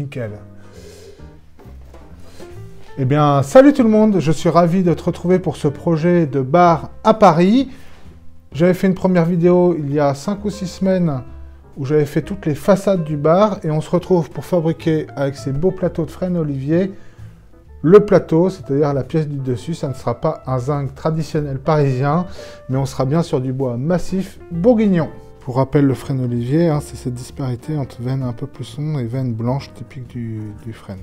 nickel. Eh bien, salut tout le monde, je suis ravi de te retrouver pour ce projet de bar à Paris. J'avais fait une première vidéo il y a 5 ou 6 semaines où j'avais fait toutes les façades du bar et on se retrouve pour fabriquer avec ces beaux plateaux de frêne olivier le plateau, c'est-à-dire la pièce du dessus. Ça ne sera pas un zinc traditionnel parisien, mais on sera bien sur du bois massif bourguignon. Pour rappel, le frêne olivier, c'est cette disparité entre veine un peu plus sombre et veine blanche typique du frêne.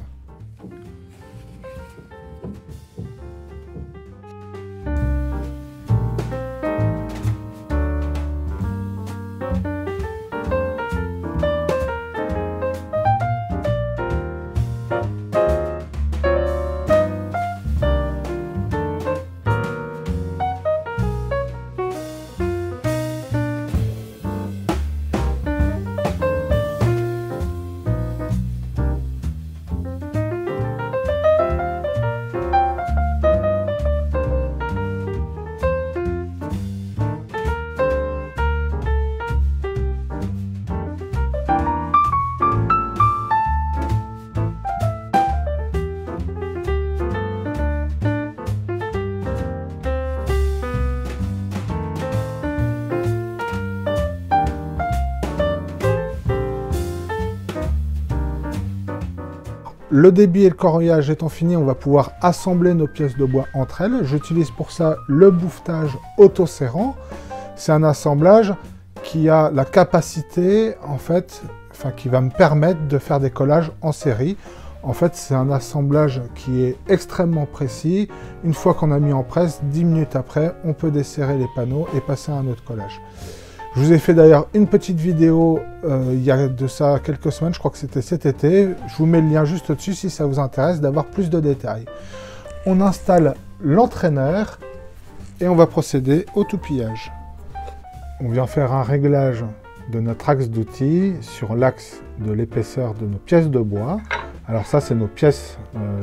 Le débit et le corroyage étant fini, on va pouvoir assembler nos pièces de bois entre elles. J'utilise pour ça le bouffetage auto-serrant. C'est un assemblage qui a la capacité, qui va me permettre de faire des collages en série. En fait, c'est un assemblage qui est extrêmement précis. Une fois qu'on a mis en presse, 10 minutes après, on peut desserrer les panneaux et passer à un autre collage. Je vous ai fait d'ailleurs une petite vidéo il y a de ça quelques semaines, je crois que c'était cet été. Je vous mets le lien juste au-dessus si ça vous intéresse d'avoir plus de détails. On installe l'entraîneur et on va procéder au toupillage. On vient faire un réglage de notre axe d'outils sur l'axe de l'épaisseur de nos pièces de bois. Alors ça, c'est nos pièces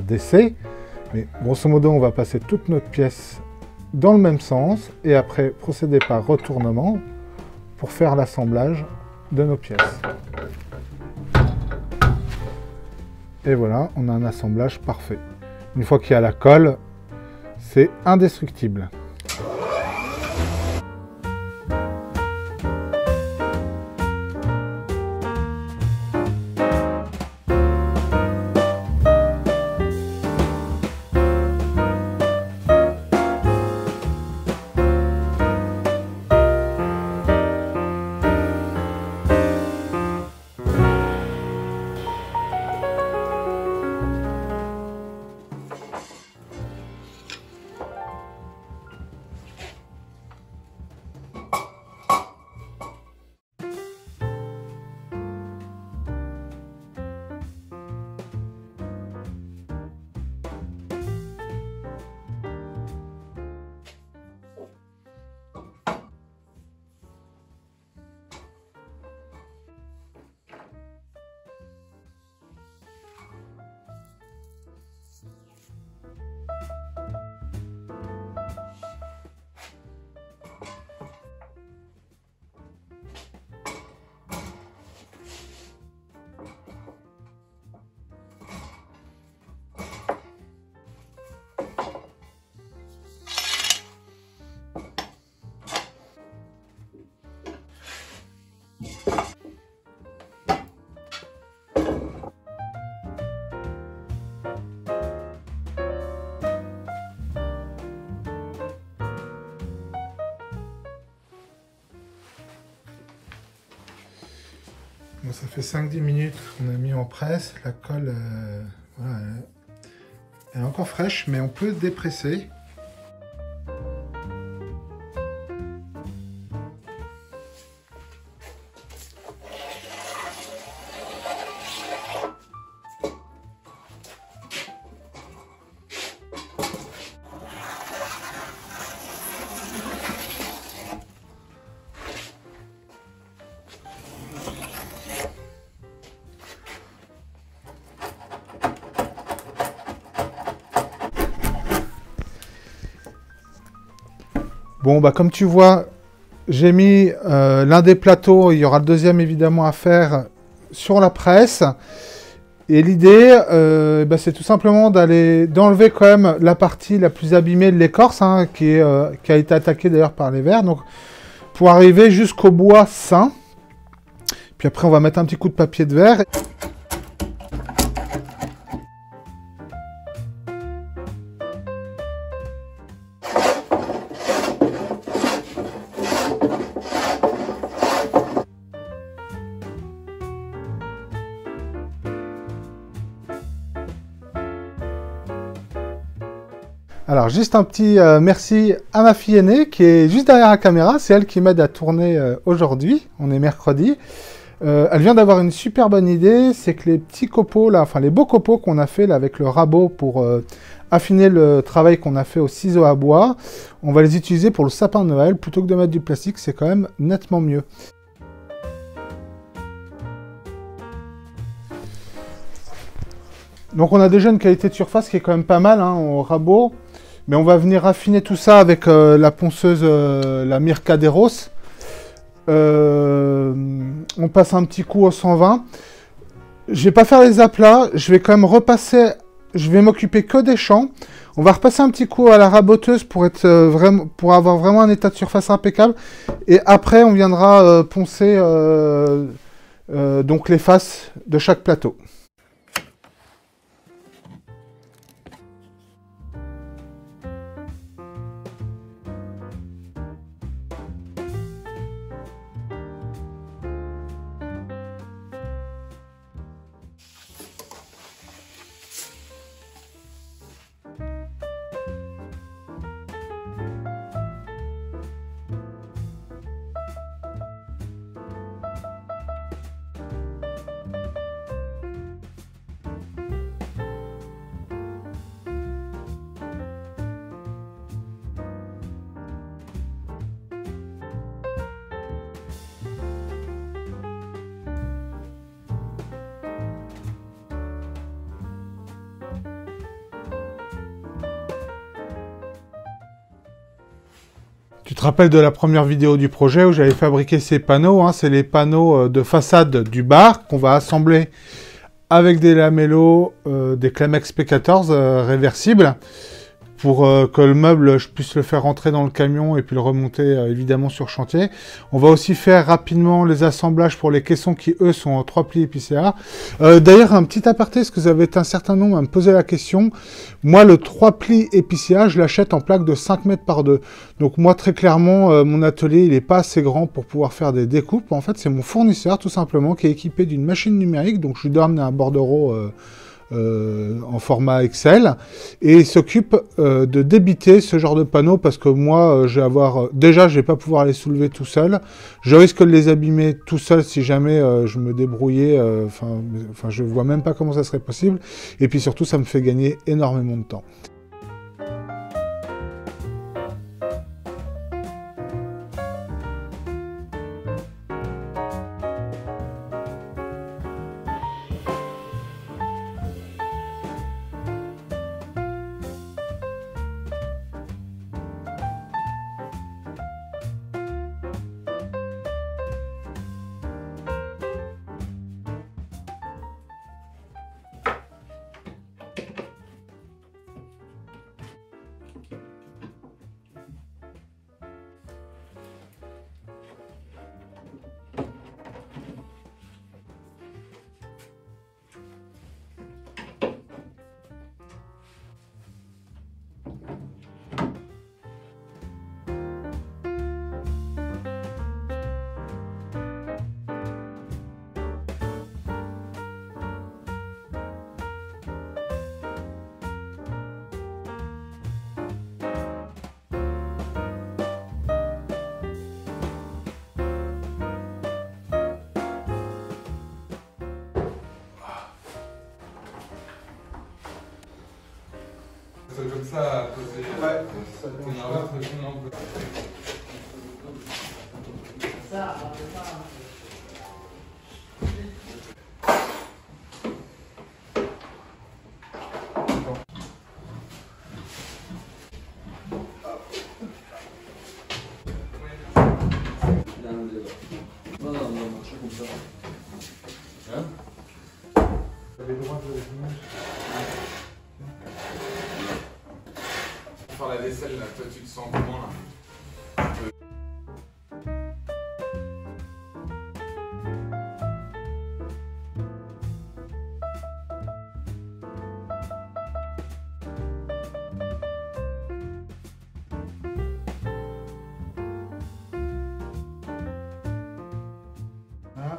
d'essai. Mais grosso modo, on va passer toute notre pièce dans le même sens et après procéder par retournement pour faire l'assemblage de nos pièces. Et voilà, on a un assemblage parfait. Une fois qu'il y a la colle, c'est indestructible. Bon, ça fait 5-10 minutes qu'on a mis en presse. La colle voilà, elle est encore fraîche, mais on peut dépresser. Bon, bah comme tu vois, j'ai mis l'un des plateaux, il y aura le deuxième évidemment à faire sur la presse. Et l'idée, c'est tout simplement d'enlever quand même la partie la plus abîmée de l'écorce, hein, qui a été attaquée d'ailleurs par les vers, donc pour arriver jusqu'au bois sain. Puis après, on va mettre un petit coup de papier de verre. Alors, juste un petit merci à ma fille aînée qui est juste derrière la caméra. C'est elle qui m'aide à tourner aujourd'hui. On est mercredi. Elle vient d'avoir une super bonne idée. C'est que les petits copeaux, là, enfin les beaux copeaux qu'on a fait là, avec le rabot pour affiner le travail qu'on a fait au ciseau à bois, on va les utiliser pour le sapin de Noël. Plutôt que de mettre du plastique, c'est quand même nettement mieux. Donc on a déjà une qualité de surface qui est quand même pas mal hein, au rabot. Mais on va venir affiner tout ça avec la ponceuse, la Mircaderos. On passe un petit coup au 120. Je vais pas faire les aplats. Je vais quand même repasser. Je vais m'occuper que des champs. On va repasser un petit coup à la raboteuse pour avoir vraiment un état de surface impeccable. Et après, on viendra poncer donc les faces de chaque plateau. Tu te rappelles de la première vidéo du projet où j'avais fabriqué ces panneaux, hein, c'est les panneaux de façade du bar qu'on va assembler avec des lamellos, des Klemex P14 réversibles pour que le meuble, je puisse le faire rentrer dans le camion et puis le remonter évidemment sur chantier. On va aussi faire rapidement les assemblages pour les caissons qui, eux, sont en 3 plis épicéa. D'ailleurs, un petit aparté, parce que vous avez été un certain nombre à me poser la question. Moi, le 3 plis épicéa, je l'achète en plaque de 5 mètres par 2. Donc moi, très clairement, mon atelier, il n'est pas assez grand pour pouvoir faire des découpes. En fait, c'est mon fournisseur, tout simplement, qui est équipé d'une machine numérique. Donc je lui dois amener un bordereau en format Excel, et il s'occupe de débiter ce genre de panneaux, parce que moi, déjà, je vais pas pouvoir les soulever tout seul. Je risque de les abîmer tout seul si jamais je me débrouillais. Enfin, je vois même pas comment ça serait possible. Et puis surtout, ça me fait gagner énormément de temps. C'est comme ça à poser. Ouais, ça J'avais droit de dimanche. Faire la vaisselle là, toi tu te sens comment là? Voilà.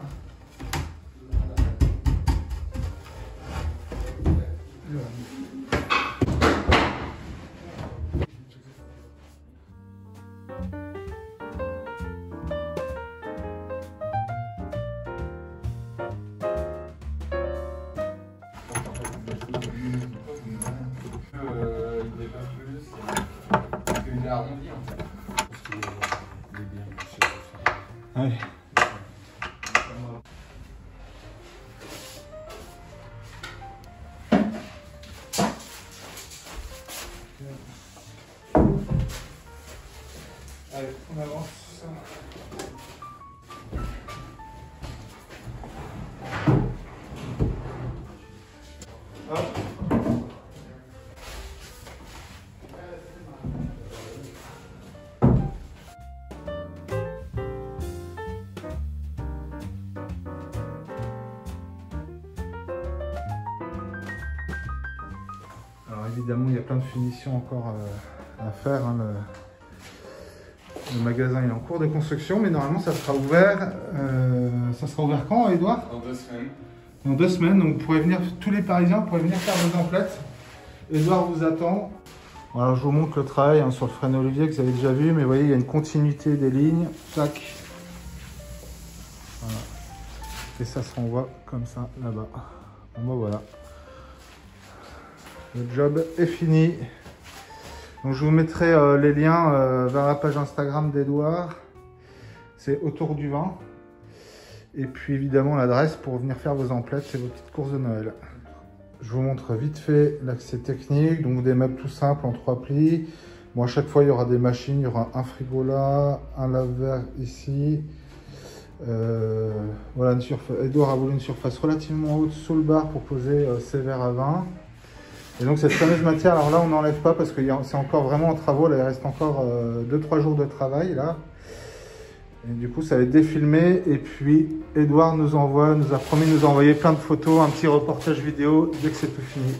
Il n'est pas plus. Parce qu'il est arrondi en fait. Parce qu'il est bien, je sais pas. Ouais. Allez, on avance. Hop. Alors évidemment, il y a plein de finitions encore à faire. Hein. Le magasin est en cours de construction, mais normalement ça sera ouvert. Ça sera ouvert quand, Edouard? Dans 2 semaines. Dans 2 semaines, donc vous pourrez venir, tous les Parisiens pourrez venir faire vos emplettes. Edouard vous attend. Alors je vous montre le travail hein, sur le frêne Olivier que vous avez déjà vu, mais vous voyez, il y a une continuité des lignes. Tac. Voilà. Et ça se renvoie comme ça là-bas. Bon ben voilà. Le job est fini. Donc je vous mettrai les liens vers la page Instagram d'Edouard. C'est autour du vin. Et puis évidemment l'adresse pour venir faire vos emplettes et vos petites courses de Noël. Je vous montre vite fait l'accès technique. Donc des meubles tout simples en 3 plis. Bon, à chaque fois il y aura des machines. Il y aura un frigo là, un lave-verre ici. Voilà, Edouard a voulu une surface relativement haute sous le bar pour poser ses verres à vin. Et donc cette fameuse matière, alors là on n'enlève pas parce que c'est encore vraiment en travaux, là il reste encore 2-3 jours de travail là. Et du coup ça va être défilmé et puis Edouard nous a promis de nous envoyer plein de photos, un petit reportage vidéo dès que c'est tout fini.